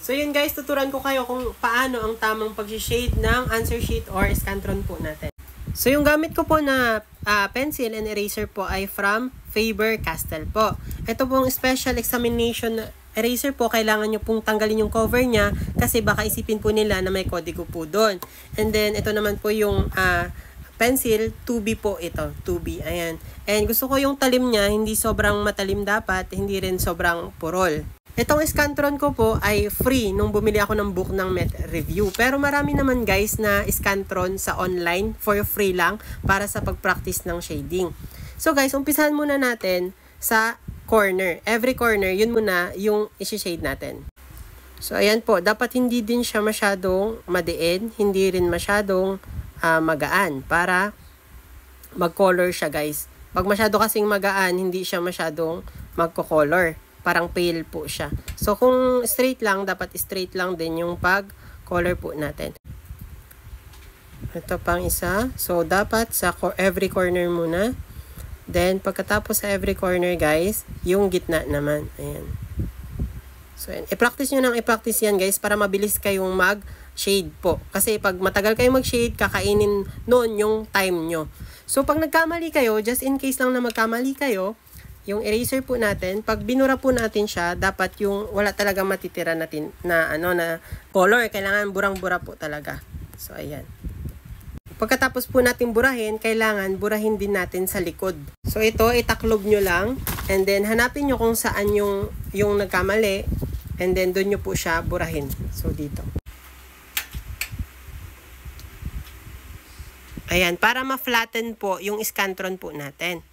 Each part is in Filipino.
So yun guys, tuturuan ko kayo kung paano ang tamang pag-shade ng answer sheet or Scantron po natin. So yung gamit ko po na pencil and eraser po ay from Faber-Castell po. Ito pong special examination eraser po, kailangan nyo pong tanggalin yung cover niya kasi baka isipin po nila na may kodigo po doon. And then ito naman po yung pencil, 2B po ito, 2B, ayan. And gusto ko yung talim niya, hindi sobrang matalim dapat, hindi rin sobrang purol. Itong Scantron ko po ay free nung bumili ako ng book ng Met Review. Pero marami naman guys na Scantron sa online for free lang para sa pag-practice ng shading. So guys, umpisahan muna natin sa corner. Every corner, yun muna yung isi-shade natin. So ayan po, dapat hindi din siya masyadong madiin, hindi rin masyadong magaan para mag-color siya guys. Pag masyado kasing magaan, hindi siya masyadong magko-color. Parang pale po siya. So, kung straight lang, dapat straight lang din yung pag-color po natin. Ito pang isa. So, dapat sa every corner muna. Then, pagkatapos sa every corner, guys, yung gitna naman. Ayan. So, i-practice nyo nang i-practice yan, guys, para mabilis kayong mag-shade po. Kasi pag matagal kayong mag-shade, kakainin noon yung time nyo. So, pag nagkamali kayo, just in case lang na magkamali kayo, yung eraser po natin, pag binura po natin siya, dapat yung wala talaga matitira natin na color. Kailangan burang-bura po talaga. So, ayan. Pagkatapos po natin burahin, kailangan burahin din natin sa likod. So, ito, itaklob nyo lang. And then, hanapin nyo kung saan yung nagkamali. And then, doon nyo po siya burahin. So, dito. Ayan, para ma-flatten po yung Scantron po natin.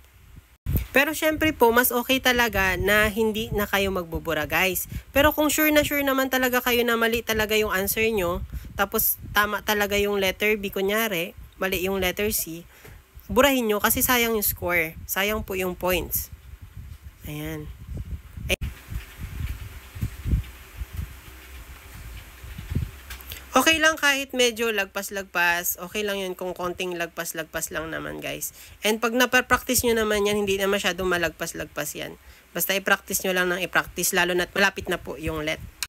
Pero syempre po, mas okay talaga na hindi na kayo magbubura guys. Pero kung sure naman talaga kayo na mali talaga yung answer nyo, tapos tama talaga yung letter B, kunyari, mali yung letter C, burahin nyo kasi sayang yung score. Sayang po yung points. Ayan. Okay lang kahit medyo lagpas-lagpas. Okay lang yun kung konting lagpas-lagpas lang naman guys. And pag napapractice nyo naman yan, hindi na masyadong malagpas-lagpas yan. Basta i-practice nyo lang ng i-practice, lalo na't malapit na po yung let.